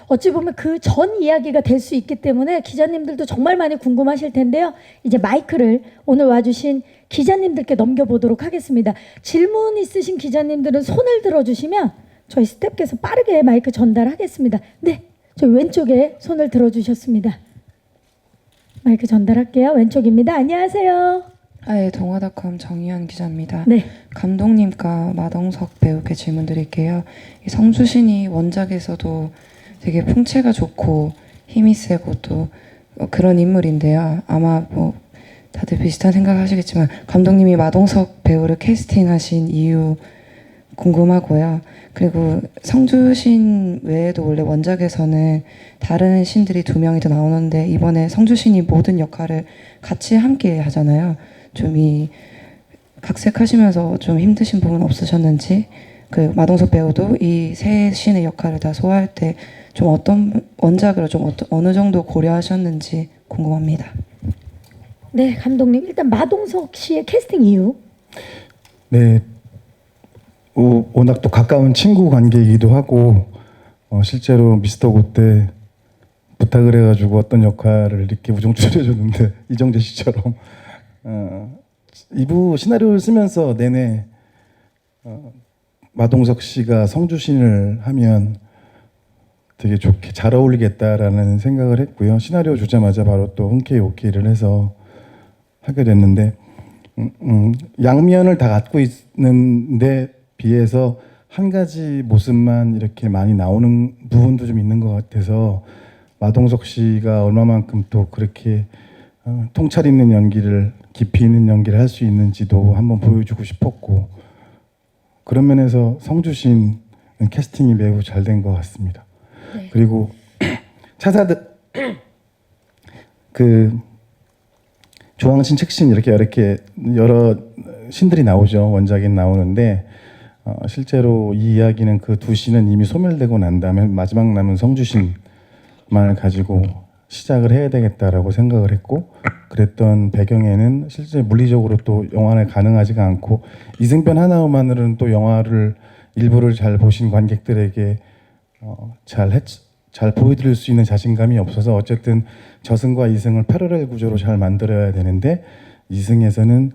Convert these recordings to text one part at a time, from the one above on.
어찌 보면 그 전 이야기가 될 수 있기 때문에 기자님들도 정말 많이 궁금하실 텐데요. 이제 마이크를 오늘 와주신 기자님들께 넘겨보도록 하겠습니다. 질문 있으신 기자님들은 손을 들어주시면 저희 스태프께서 빠르게 마이크 전달하겠습니다. 네, 저 왼쪽에 손을 들어주셨습니다. 마이크 전달할게요. 왼쪽입니다. 안녕하세요. 네, 동아닷컴 정희연 기자입니다. 네. 감독님과 마동석 배우께 질문 드릴게요. 이 성주신이 원작에서도 되게 풍채가 좋고 힘이 세고 또 그런 인물인데요. 아마 뭐 다들 비슷한 생각하시겠지만 감독님이 마동석 배우를 캐스팅하신 이유 궁금하고요. 그리고 성주신 외에도 원래 원작에서는 다른 신들이 2명이 더 나오는데 이번에 성주신이 모든 역할을 같이 함께 하잖아요. 좀 이 각색하시면서 좀 힘드신 부분 없으셨는지, 그 마동석 배우도 이 세 신의 역할을 다 소화할 때 좀 어떤 원작으로 좀 어느 정도 고려하셨는지 궁금합니다. 네, 감독님 일단 마동석 씨의 캐스팅 이유. 네, 워낙 또 가까운 친구 관계이기도 하고 실제로 미스터 고 때 부탁을 해가지고 어떤 역할을 이렇게 우중충 해줬는데 이정재 씨처럼 이부 시나리오를 쓰면서 내내 마동석 씨가 성주신을 하면 되게 좋게 잘 어울리겠다라는 생각을 했고요. 시나리오 주자마자 바로 또 흔쾌히 오케이를 해서 하게 됐는데 양면을 다 갖고 있는데 비해서 한 가지 모습만 이렇게 많이 나오는 부분도 좀 있는 것 같아서 마동석 씨가 얼마만큼 또 그렇게 통찰 있는 연기를, 깊이 있는 연기를 할 수 있는지도 한번 보여주고 싶었고, 그런 면에서 성주신 캐스팅이 매우 잘 된 것 같습니다. 네. 그리고 차사들 그 조항신, 책신 이렇게 여러 신들이 나오죠. 원작에 나오는데 실제로 이 이야기는 그 두 신은 이미 소멸되고 난 다음에 마지막 남은 성주신만을 가지고 시작을 해야 되겠다라고 생각을 했고, 그랬던 배경에는 실제 물리적으로 또 영화는 가능하지가 않고 이승편 하나만으로는 또 영화를 일부를 잘 보신 관객들에게 잘 보여드릴 수 있는 자신감이 없어서 어쨌든 저승과 이승을 패러렐 구조로 잘 만들어야 되는데, 이승에서는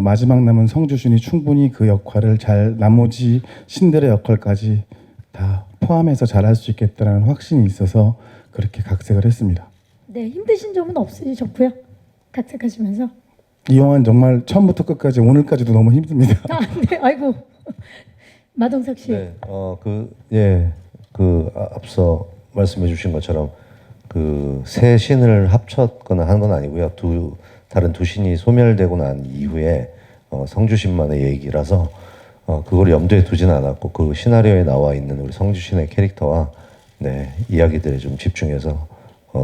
마지막 남은 성주신이 충분히 그 역할을 잘, 나머지 신들의 역할까지 다 포함해서 잘 할 수 있겠다는 확신이 있어서 그렇게 각색을 했습니다. 네, 힘드신 점은 없으셨고요. 각색하시면서. 이 영화는 정말 처음부터 끝까지 오늘까지도 너무 힘듭니다. 아, 네, 아이고. 마동석 씨. 네, 앞서 말씀해주신 것처럼 그 세 신을 합쳤거나 한 건 아니고요. 다른 두 신이 소멸되고 난 이후에 성주신만의 얘기라서 그걸 염두에 두진 않았고, 그 시나리오에 나와 있는 우리 성주신의 캐릭터와 이야기들에 좀 집중해서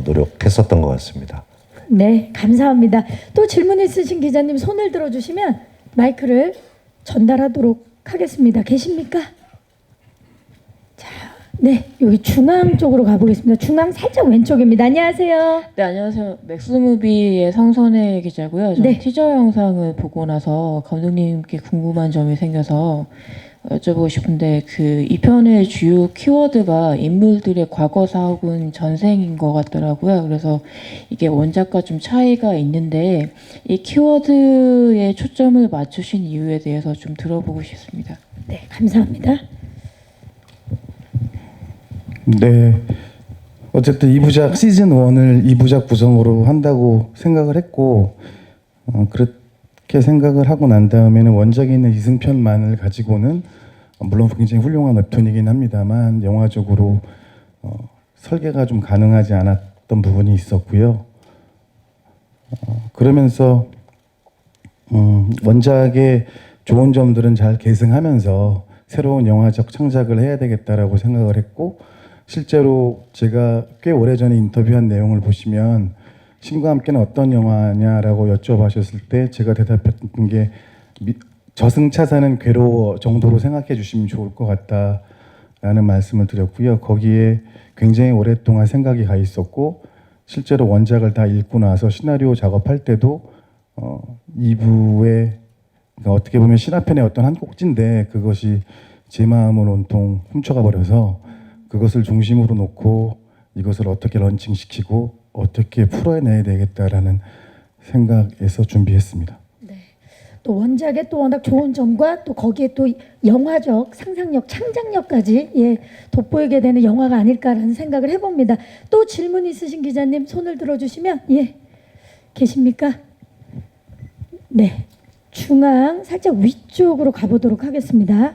노력했었던 것 같습니다. 네, 감사합니다. 또 질문 있으신 기자님 손을 들어주시면 마이크를 전달하도록 하겠습니다. 계십니까? 자, 네, 여기 중앙 쪽으로 가보겠습니다. 중앙 살짝 왼쪽입니다. 안녕하세요. 네, 안녕하세요. 맥스무비의 성선혜 기자고요. 저는 네. 티저 영상을 보고 나서 감독님께 궁금한 점이 생겨서 여쭤보고 싶은데, 그 이 편의 주요 키워드가 인물들의 과거사 혹은 전생인 것 같더라고요. 그래서 이게 원작과 좀 차이가 있는데 이 키워드에 초점을 맞추신 이유에 대해서 좀 들어보고 싶습니다. 네, 감사합니다. 네, 어쨌든 2부작 시즌 1을 2부작 구성으로 한다고 생각을 했고, 그렇게 생각을 하고 난 다음에는 원작에 있는 이승편만을 가지고는 물론 굉장히 훌륭한 웹툰이긴 합니다만 영화적으로 설계가 좀 가능하지 않았던 부분이 있었고요. 그러면서 원작의 좋은 점들은 잘 계승하면서 새로운 영화적 창작을 해야 되겠다라고 생각을 했고, 실제로 제가 꽤 오래전에 인터뷰한 내용을 보시면 신과 함께는 어떤 영화냐라고 여쭤보셨을 때 제가 대답했던 게 저승차사는 괴로워 정도로 생각해 주시면 좋을 것 같다라는 말씀을 드렸고요. 거기에 굉장히 오랫동안 생각이 가 있었고, 실제로 원작을 다 읽고 나서 시나리오 작업할 때도 2부에 그러니까 어떻게 보면 신화편의 어떤 한 꼭지인데 그것이 제 마음을 온통 훔쳐가 버려서 그것을 중심으로 놓고 이것을 어떻게 런칭시키고 어떻게 풀어내야 되겠다라는 생각에서 준비했습니다. 또 원작의 또 워낙 좋은 점과 또 거기에 또 영화적 상상력, 창작력까지 돋보이게 되는 영화가 아닐까라는 생각을 해봅니다. 또 질문 있으신 기자님 손을 들어주시면 계십니까? 네, 중앙 살짝 위쪽으로 가보도록 하겠습니다.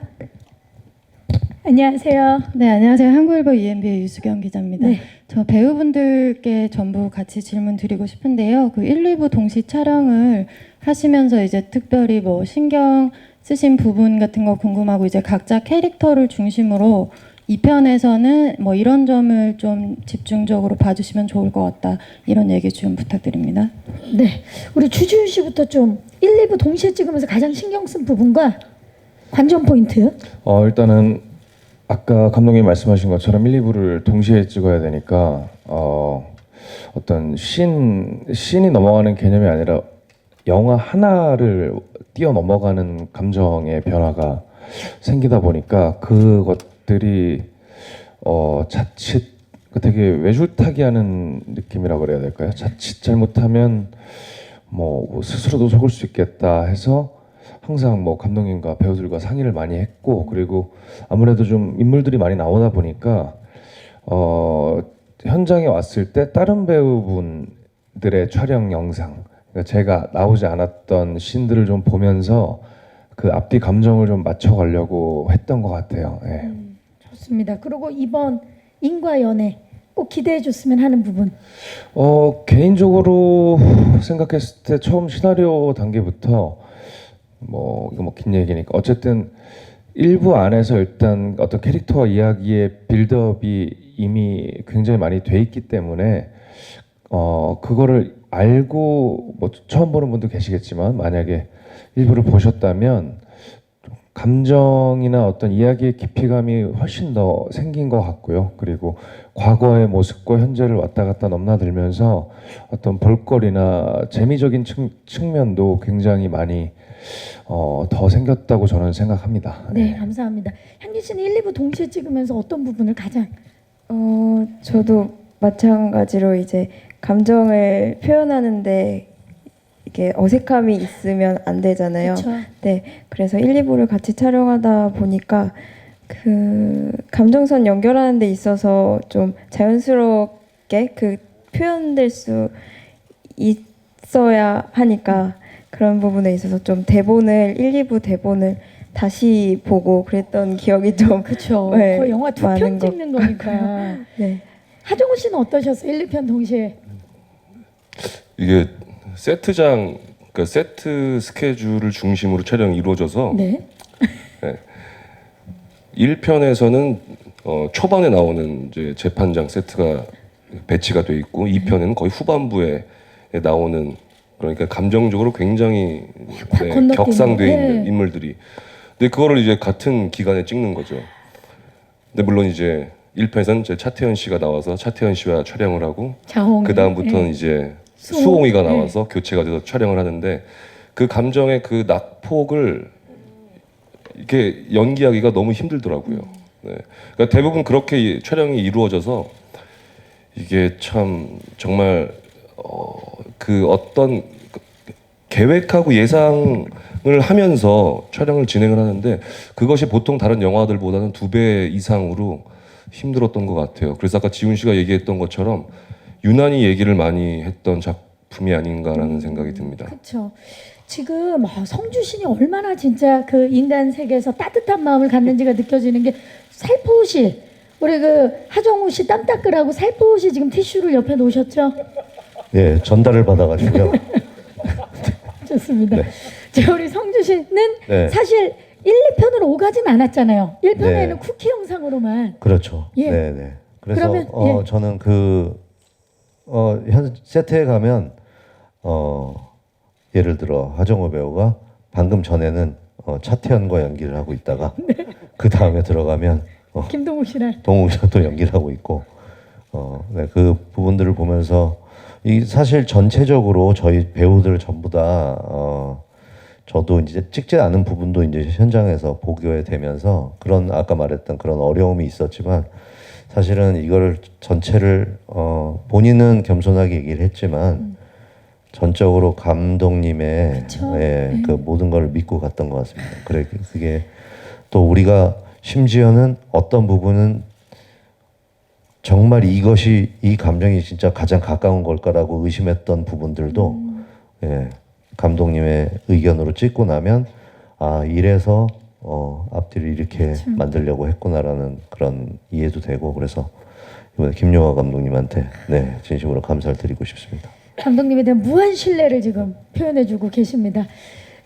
안녕하세요. 네, 안녕하세요. 한국일보 EMB의 유수경 기자입니다. 네. 저 배우분들께 전부 같이 질문 드리고 싶은데요. 그 1, 2부 동시 촬영을 하시면서 이제 특별히 뭐 신경 쓰신 부분 같은 거 궁금하고 이제 각자 캐릭터를 중심으로 2편에서는 뭐 이런 점을 좀 집중적으로 봐주시면 좋을 것 같다. 이런 얘기 좀 부탁드립니다. 네, 우리 주지훈 씨부터 좀 1, 2부 동시에 찍으면서 가장 신경 쓴 부분과 관전 포인트. 일단은 아까 감독님이 말씀하신 것처럼 1, 2부를 동시에 찍어야 되니까 어떤 씬이 넘어가는 개념이 아니라 영화 하나를 뛰어 넘어가는 감정의 변화가 생기다 보니까 그것들이 자칫 되게 외줄타기하는 느낌이라고 그래야 될까요? 자칫 잘못하면 뭐 스스로도 속을 수 있겠다 해서 항상 뭐 감독님과 배우들과 상의를 많이 했고, 그리고 아무래도 좀 인물들이 많이 나오다 보니까 현장에 왔을 때 다른 배우분들의 촬영 영상, 그러니까 제가 나오지 않았던 씬들을 좀 보면서 그 앞뒤 감정을 좀 맞춰가려고 했던 것 같아요. 예. 좋습니다. 그리고 이번 인과 연애 꼭 기대해 줬으면 하는 부분. 개인적으로 생각했을 때 처음 시나리오 단계부터 이거 뭐 긴 얘기니까 어쨌든 일부 안에서 일단 어떤 캐릭터와 이야기의 빌드업이 이미 굉장히 많이 돼 있기 때문에 그거를 알고 뭐 처음 보는 분도 계시겠지만 만약에 일부를 보셨다면 감정이나 어떤 이야기의 깊이감이 훨씬 더 생긴 것 같고요. 그리고 과거의 모습과 현재를 왔다 갔다 넘나들면서 어떤 볼거리나 재미적인 측면도 굉장히 많이 더 생겼다고 저는 생각합니다. 네, 감사합니다. 향기 씨는 1, 2부 동시에 찍으면서 어떤 부분을 가장 저도 마찬가지로 이제 감정을 표현하는데 이게 어색함이 있으면 안 되잖아요. 그쵸. 네, 그래서 1, 2부를 같이 촬영하다 보니까 그 감정선 연결하는 데 있어서 좀 자연스럽게 그 표현될 수 있어야 하니까 그런 부분에 있어서 좀 대본을 1, 2부 대본을 다시 보고 그랬던 기억이 좀 그렇죠. 네, 거의 영화 2편 많은 것 찍는 거니까. 네. 하정우 씨는 어떠셨어요? 1, 2편 동시에. 이게 세트장, 그러니까 세트 스케줄을 중심으로 촬영이 이루어져서 네. 1편에서는 초반에 나오는 이제 재판장 세트가 배치가 돼 있고 2편에는 거의 후반부에 나오는, 그러니까 감정적으로 굉장히 건너뛰는, 격상돼 있는 네. 인물들이. 근데 그거를 이제 같은 기간에 찍는 거죠. 근데 물론 이제 1편에서는 이제 차태현 씨가 나와서 차태현 씨와 촬영을 하고 자홍. 그 다음부터는 이제 수홍이가 나와서 교체가 돼서 촬영을 하는데 그 감정의 그 낙폭을 이렇게 연기하기가 너무 힘들더라고요. 네. 그러니까 대부분 그렇게 촬영이 이루어져서 이게 참 정말 그 어떤 계획하고 예상을 하면서 촬영을 진행을 하는데 그것이 보통 다른 영화들보다는 2배 이상으로 힘들었던 것 같아요. 그래서 아까 지훈 씨가 얘기했던 것처럼 유난히 얘기를 많이 했던 작품이 아닌가라는 생각이 듭니다. 그렇죠. 지금 성주신이 얼마나 진짜 그 인간 세계에서 따뜻한 마음을 갖는지가 느껴지는 게 살포시 우리 그 하정우 씨 땀 닦으라고 살포시 지금 티슈를 옆에 놓으셨죠? 예, 전달을 받아가지고요. 좋습니다. 네. 자, 우리 성주신은 네. 사실 1, 2편으로 오가진 않았잖아요. 1편에는 네. 쿠키 영상으로만. 그렇죠. 예. 네, 네. 그래서 그러면, 예. 저는 현 세트에 가면 예를 들어 하정우 배우가 방금 전에는 차태현과 연기를 하고 있다가 그 다음에 들어가면 김동욱 씨랑. 동욱 씨가 또 연기를 하고 있고 네, 그 부분들을 보면서 이 사실 전체적으로 저희 배우들 전부 다 저도 이제 찍지 않은 부분도 이제 현장에서 보게 되면서 그런 아까 말했던 그런 어려움이 있었지만 사실은 이걸 전체를 본인은 겸손하게 얘기를 했지만 전적으로 감독님의 그쵸. 예, 그 모든 걸 믿고 갔던 것 같습니다. 그래 그게 또 우리가 심지어는 어떤 부분은 정말 이것이 이 감정이 진짜 가장 가까운 걸까라고 의심했던 부분들도 예, 감독님의 의견으로 찍고 나면 아 이래서 앞뒤를 이렇게 만들려고 했구나라는 그런 이해도 되고 그래서 이번에 김용화 감독님한테 네 진심으로 감사를 드리고 싶습니다. 감독님에 대한 무한 신뢰를 지금 표현해주고 계십니다.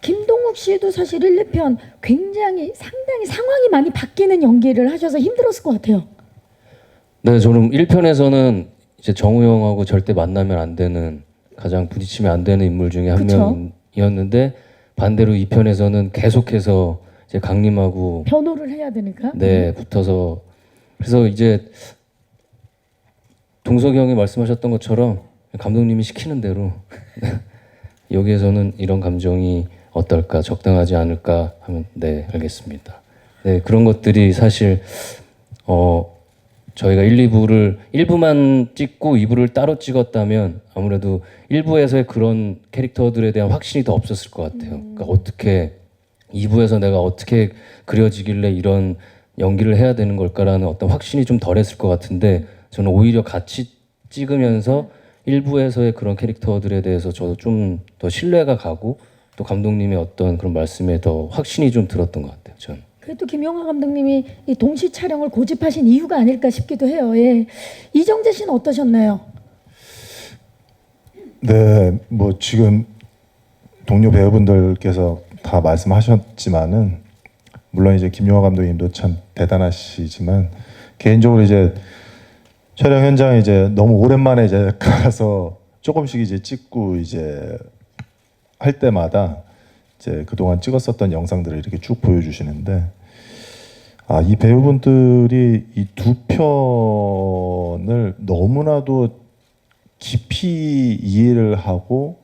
김동욱 씨도 사실 1, 2편 굉장히 상당히 상황이 많이 바뀌는 연기를 하셔서 힘들었을 것 같아요. 네, 저는 1편에서는 이제 정우 형하고 절대 만나면 안 되는 가장 부딪히면 안 되는 인물 중에 한 그쵸. 명이었는데 반대로 2편에서는 계속해서 이제 강림하고 변호를 해야 되니까. 네 붙어서 그래서 이제 동석이 형이 말씀하셨던 것처럼 감독님이 시키는 대로 여기에서는 이런 감정이 어떨까 적당하지 않을까 하면 네 알겠습니다. 네 그런 것들이 사실 저희가 1, 2부를 1부만 찍고 2부를 따로 찍었다면 아무래도 1부에서의 그런 캐릭터들에 대한 확신이 더 없었을 것 같아요. 그러니까 어떻게 2부에서 내가 어떻게 그려지길래 이런 연기를 해야 되는 걸까라는 어떤 확신이 좀 덜했을 것 같은데 저는 오히려 같이 찍으면서 1부에서의 그런 캐릭터들에 대해서 저도 좀 더 신뢰가 가고 또 감독님의 어떤 그런 말씀에 더 확신이 좀 들었던 것 같아요. 저는. 그래도 김용화 감독님이 이 동시 촬영을 고집하신 이유가 아닐까 싶기도 해요. 예. 이정재 씨는 어떠셨나요? 네, 뭐 지금 동료 배우분들께서 다 말씀하셨지만은 물론 이제 김용화 감독님도 참 대단하시지만 개인적으로 이제 촬영 현장에 이제 너무 오랜만에 이제 가서 조금씩 이제 찍고 이제 할 때마다 이제 그동안 찍었었던 영상들을 이렇게 쭉 보여주시는데 아, 이 배우분들이 이 두 편을 너무나도 깊이 이해를 하고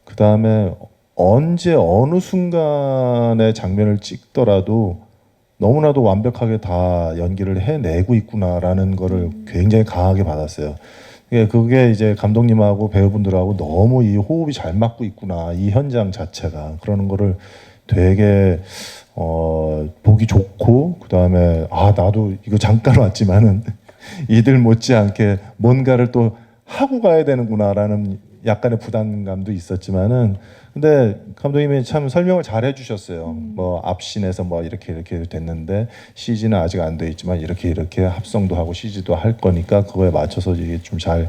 그 다음에 언제 어느 순간의 장면을 찍더라도 너무나도 완벽하게 다 연기를 해내고 있구나라는 거를 굉장히 강하게 받았어요. 그게 이제 감독님하고 배우분들하고 너무 이 호흡이 잘 맞고 있구나 이 현장 자체가 그러는 거를 되게 보기 좋고 그 다음에 아 나도 이거 잠깐 왔지만은 이들 못지않게 뭔가를 또 하고 가야 되는구나라는 약간의 부담감도 있었지만은 근데 감독님이 참 설명을 잘 해주셨어요. 뭐 앞신에서 뭐 이렇게 됐는데 CG는 아직 안 돼 있지만 이렇게 합성도 하고 CG도 할 거니까 그거에 맞춰서 이게 좀 잘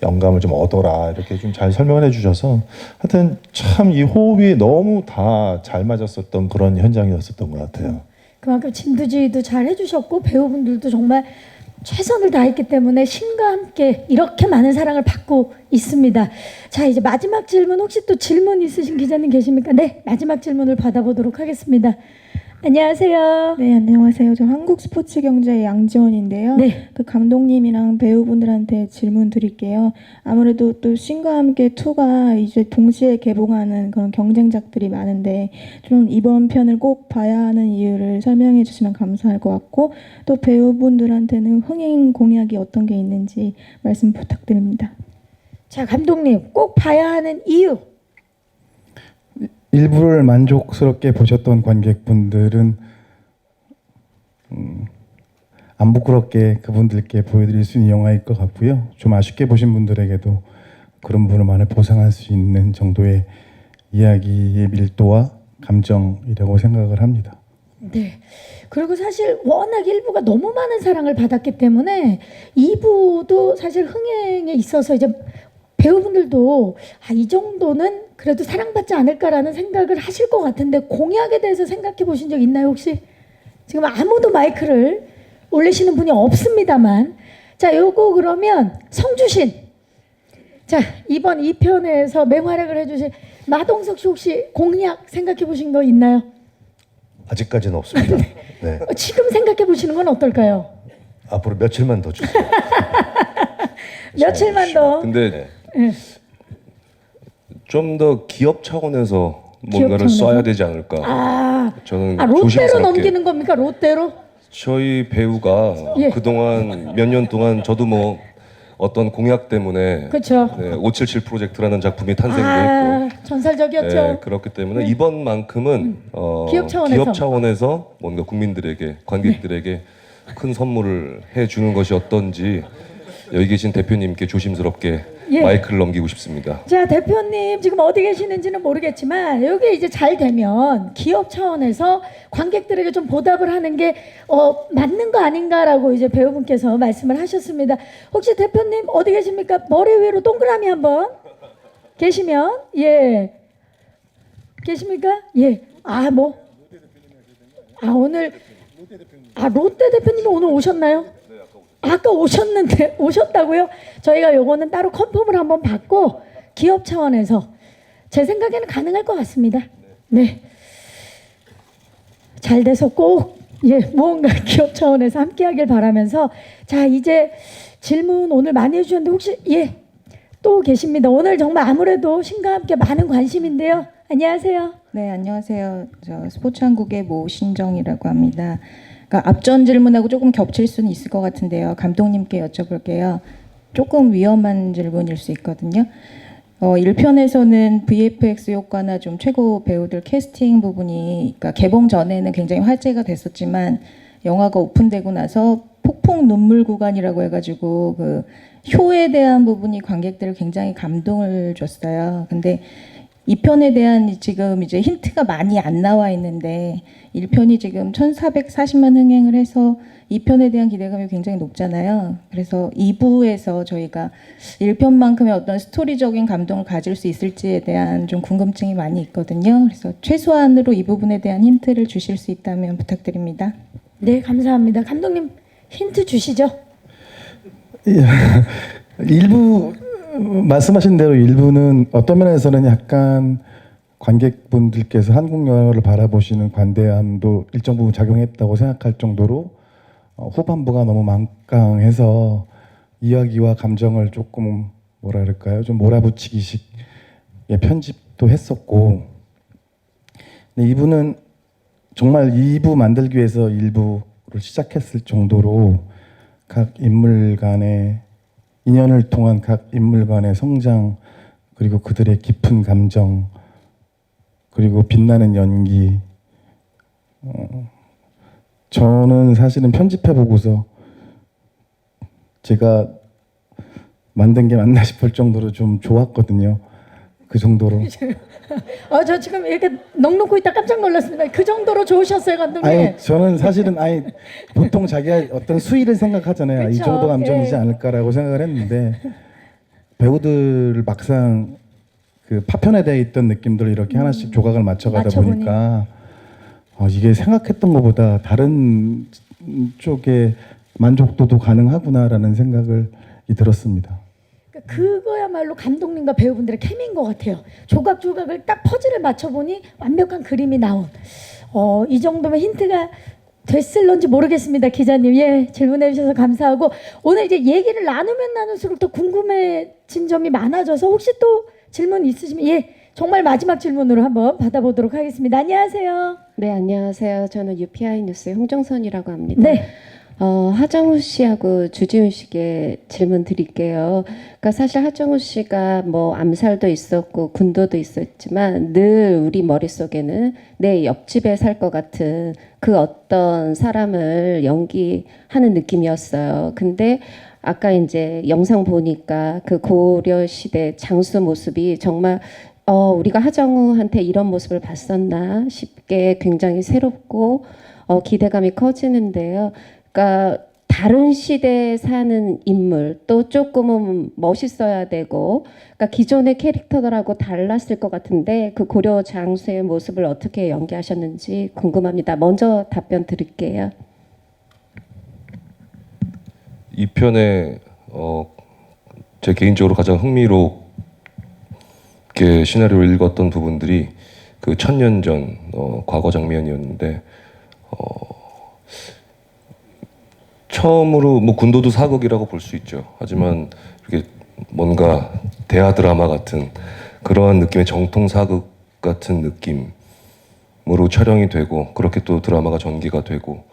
영감을 좀 얻어라 이렇게 좀 잘 설명을 해주셔서 하여튼 참 이 호흡이 너무 다 잘 맞았었던 그런 현장이었었던 것 같아요. 그만큼 진두지휘도 잘 해주셨고 배우분들도 정말 최선을 다했기 때문에 신과 함께 이렇게 많은 사랑을 받고 있습니다. 자 이제 마지막 질문 혹시 또 질문 있으신 기자님 계십니까? 네 마지막 질문을 받아보도록 하겠습니다. 안녕하세요. 네, 안녕하세요. 저 한국스포츠경제의 양지원인데요. 네. 그 감독님이랑 배우분들한테 질문 드릴게요. 아무래도 또 신과 함께 2가 이제 동시에 개봉하는 그런 경쟁작들이 많은데 좀 이번 편을 꼭 봐야 하는 이유를 설명해 주시면 감사할 것 같고 또 배우분들한테는 흥행 공약이 어떤 게 있는지 말씀 부탁드립니다. 자 감독님 꼭 봐야 하는 이유. 일부를 만족스럽게 보셨던 관객분들은 안 부끄럽게 그분들께 보여드릴 수 있는 영화일 것 같고요. 좀 아쉽게 보신 분들에게도 그런 부분만을 보상할 수 있는 정도의 이야기의 밀도와 감정이라고 생각을 합니다. 네. 그리고 사실 워낙 1부가 너무 많은 사랑을 받았기 때문에 2부도 사실 흥행에 있어서 이제 배우분들도 아, 이 정도는 그래도 사랑받지 않을까라는 생각을 하실 것 같은데 공약에 대해서 생각해 보신 적 있나요 혹시? 지금 아무도 마이크를 올리시는 분이 없습니다만 자 요거 그러면 성주신 자 이번 2편에서 맹활약을 해주신 마동석 씨 혹시 공약 생각해 보신 거 있나요? 아직까지는 없습니다. 네. 지금 생각해 보시는 건 어떨까요? 앞으로 며칠만 더 주세요. 며칠만 더. 근데 네. 좀 더 기업 차원에서 뭔가를 차원에서? 써야 되지 않을까. 아, 저는 롯데로 조심스럽게 넘기는 겁니까? 롯데로? 저희 배우가 예. 그동안 몇 년 동안 저도 뭐 어떤 공약 때문에 그렇죠. 네, 577 프로젝트라는 작품이 탄생도 했고 전설적이었죠. 네, 그렇기 때문에 이번만큼은 기업 차원에서. 뭔가 국민들에게 관객들에게 큰 선물을 해주는 것이 어떤지 여기 계신 대표님께 조심스럽게 예. 마이크를 넘기고 싶습니다. 자, 대표님 지금 어디 계시는지는 모르겠지만 여기 이제 잘 되면 기업 차원에서 관객들에게 좀 보답을 하는 게 맞는 거 아닌가라고 이제 배우분께서 말씀을 하셨습니다. 혹시 대표님 어디 계십니까? 머리 위로 동그라미 한번 계시면 예. 계십니까? 예. 오늘 롯데 대표님이 오늘 오셨나요? 아까 오셨다고요? 저희가 요거는 따로 컨펌을 한번 받고 기업 차원에서 제 생각에는 가능할 것 같습니다. 네. 잘 돼서 꼭 무언가 기업 차원에서 함께 하길 바라면서 자, 이제 질문 오늘 많이 해주셨는데 혹시 또 계십니다. 오늘 정말 아무래도 신과 함께 많은 관심인데요. 안녕하세요. 네, 안녕하세요. 저 스포츠한국의 모신정이라고 합니다. 그러니까 앞전 질문하고 조금 겹칠 수는 있을 것 같은데요. 감독님께 여쭤볼게요. 조금 위험한 질문일 수 있거든요. 1편에서는 VFX 효과나 좀 최고 배우들 캐스팅 부분이 그러니까 개봉 전에는 굉장히 화제가 됐었지만 영화가 오픈되고 나서 폭풍 눈물 구간이라고 해가지고 그 효에 대한 부분이 관객들을 굉장히 감동을 줬어요. 근데 2편에 대한 지금 이제 힌트가 많이 안 나와 있는데 1편이 지금 1440만 흥행을 해서 2편에 대한 기대감이 굉장히 높잖아요. 그래서 2부에서 저희가 1편만큼의 어떤 스토리적인 감동을 가질 수 있을지에 대한 좀 궁금증이 많이 있거든요. 그래서 최소한으로 이 부분에 대한 힌트를 주실 수 있다면 부탁드립니다. 네, 감사합니다. 감독님 힌트 주시죠. 일부 말씀하신 대로 일부는 어떤 면에서는 약간 관객분들께서 한국 영화를 바라보시는 관대함도 일정 부분 작용했다고 생각할 정도로 후반부가 너무 막강해서 이야기와 감정을 조금 뭐라 그럴까요? 좀 몰아붙이기식 편집도 했었고, 근데 이부는 정말 2부 만들기 위해서 1부를 시작했을 정도로 각 인물 간의 인연을 통한 각 인물 간의 성장, 그리고 그들의 깊은 감정, 그리고 빛나는 연기. 저는 사실은 편집해 보고서 제가 만든 게 맞나 싶을 정도로 좀 좋았거든요. 그 정도로. 저 지금 이렇게 넋놓고 있다 깜짝 놀랐습니다. 그 정도로 좋으셨어요, 감독님? 아니, 저는 사실은 보통 자기가 어떤 수위를 생각하잖아요. 그쵸? 이 정도 감정이지 않을까라고 생각을 했는데 배우들 막상 그 파편화되어 있던 느낌들을 이렇게 하나씩 조각을 맞춰가다 맞춰보니. 보니까 이게 생각했던 것보다 다른 쪽에 만족도도 가능하구나라는 생각이 들었습니다. 그거야말로 감독님과 배우분들의 케미인 것 같아요. 조각조각을 딱 퍼즐을 맞춰보니 완벽한 그림이 나온. 이 정도면 힌트가 됐을런지 모르겠습니다. 기자님, 질문해 주셔서 감사하고 오늘 이제 얘기를 나누면 나눌수록 더 궁금해진 점이 많아져서 혹시 또 질문 있으시면 정말 마지막 질문으로 한번 받아보도록 하겠습니다. 안녕하세요. 네, 안녕하세요. 저는 UPI 뉴스의 홍정선이라고 합니다. 네. 하정우 씨하고 주지훈 씨께 질문 드릴게요. 그러니까 사실 하정우 씨가 뭐 암살도 있었고 군도도 있었지만 늘 우리 머릿속에는 내 옆집에 살 것 같은 그 어떤 사람을 연기하는 느낌이었어요. 근데 아까 이제 영상 보니까 그 고려 시대 장수 모습이 정말 우리가 하정우한테 이런 모습을 봤었나 싶게 굉장히 새롭고 기대감이 커지는데요. 그러니까 다른 시대에 사는 인물 또 조금은 멋있어야 되고 그러니까 기존의 캐릭터들하고 달랐을 것 같은데 그 고려 장수의 모습을 어떻게 연기하셨는지 궁금합니다. 먼저 답변 드릴게요. 이 편에 제 개인적으로 가장 흥미롭게 시나리오를 읽었던 부분들이 그 1000년 전 과거 장면이었는데 처음으로 뭐 군도도 사극이라고 볼 수 있죠. 하지만 이렇게 뭔가 대하 드라마 같은 그러한 느낌의 정통 사극 같은 느낌으로 촬영이 되고 그렇게 또 드라마가 전개가 되고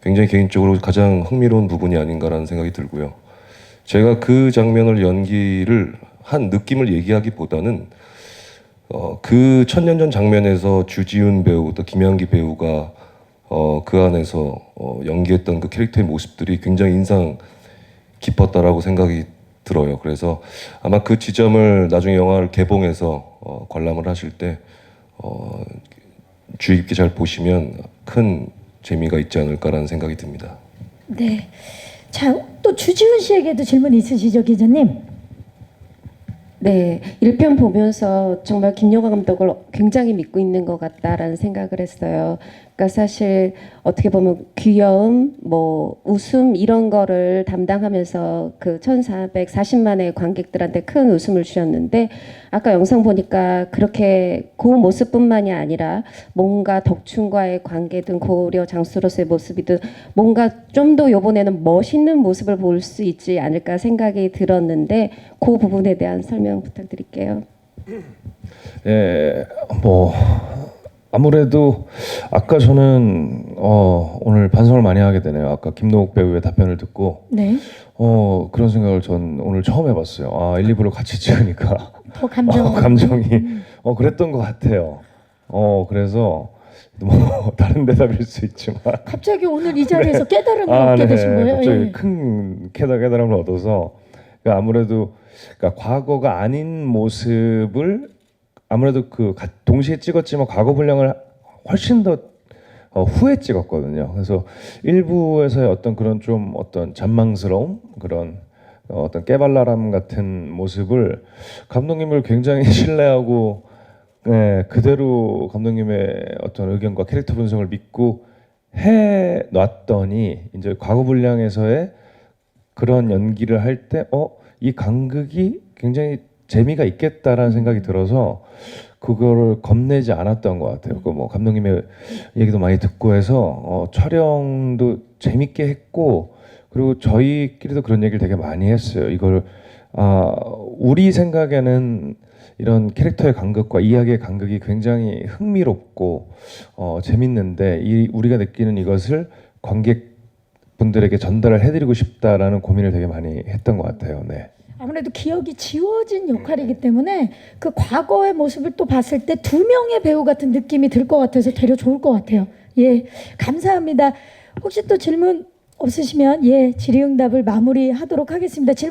굉장히 개인적으로 가장 흥미로운 부분이 아닌가라는 생각이 들고요. 제가 그 장면을 연기를 한 느낌을 얘기하기보다는 그 천년전 장면에서 주지훈 배우 또 김양기 배우가 그 안에서 연기했던 그 캐릭터의 모습들이 굉장히 인상 깊었다라고 생각이 들어요. 그래서 아마 그 지점을 나중에 영화를 개봉해서 관람을 하실 때 주의 깊게 잘 보시면 큰 재미가 있지 않을까라는 생각이 듭니다. 네. 자, 또 주지훈 씨에게도 질문 있으시죠, 기자님? 네, 1편 보면서 정말 김영하 감독을 굉장히 믿고 있는 것 같다라는 생각을 했어요. 그러니까 사실 어떻게 보면 귀여움, 뭐 웃음 이런 거를 담당하면서 그 1,440만의 관객들한테 큰 웃음을 주셨는데 아까 영상 보니까 그렇게 그 모습뿐만이 아니라 뭔가 덕춘과의 관계 등 고려 장수로서의 모습이든 뭔가 좀 더 이번에는 멋있는 모습을 볼 수 있지 않을까 생각이 들었는데 그 부분에 대한 설명 부탁드릴게요. 예, 뭐 아무래도 아까 저는 오늘 반성을 많이 하게 되네요. 아까 김노욱 배우의 답변을 듣고 네. 그런 생각을 전 오늘 처음 해봤어요. 아, 1, 2부를 같이 찍으니까 더 감정. 감정이 그랬던 것 같아요. 그래서 뭐 다른 대답일 수 있지만 갑자기 오늘 이 자리에서 깨달음을 얻게 되신 거예요? 갑자기 예. 큰 깨달음을 얻어서 그러니까 아무래도 그러니까 과거가 아닌 모습을 아무래도 동시에 찍었지만 과거 분량을 훨씬 더 후에 찍었거든요. 그래서 일부에서의 어떤 그런 좀 어떤 잔망스러움 그런 어떤 깨발랄함 같은 모습을 감독님을 굉장히 신뢰하고 그대로 감독님의 어떤 의견과 캐릭터 분석을 믿고 해 놨더니 이제 과거 분량에서의 그런 연기를 할 때 이 간극이 굉장히 재미가 있겠다라는 생각이 들어서 그거를 겁내지 않았던 것 같아요. 뭐 감독님의 얘기도 많이 듣고 해서 촬영도 재밌게 했고 그리고 저희끼리도 그런 얘기를 되게 많이 했어요. 이걸 우리 생각에는 이런 캐릭터의 간극과 이야기의 간극이 굉장히 흥미롭고 재밌는데 우리가 느끼는 이것을 관객분들에게 전달을 해드리고 싶다라는 고민을 되게 많이 했던 것 같아요. 네. 아무래도 기억이 지워진 역할이기 때문에 그 과거의 모습을 또 봤을 때 두 명의 배우 같은 느낌이 들 것 같아서 되려 좋을 것 같아요. 예, 감사합니다. 혹시 또 질문 없으시면 질의응답을 마무리하도록 하겠습니다. 질문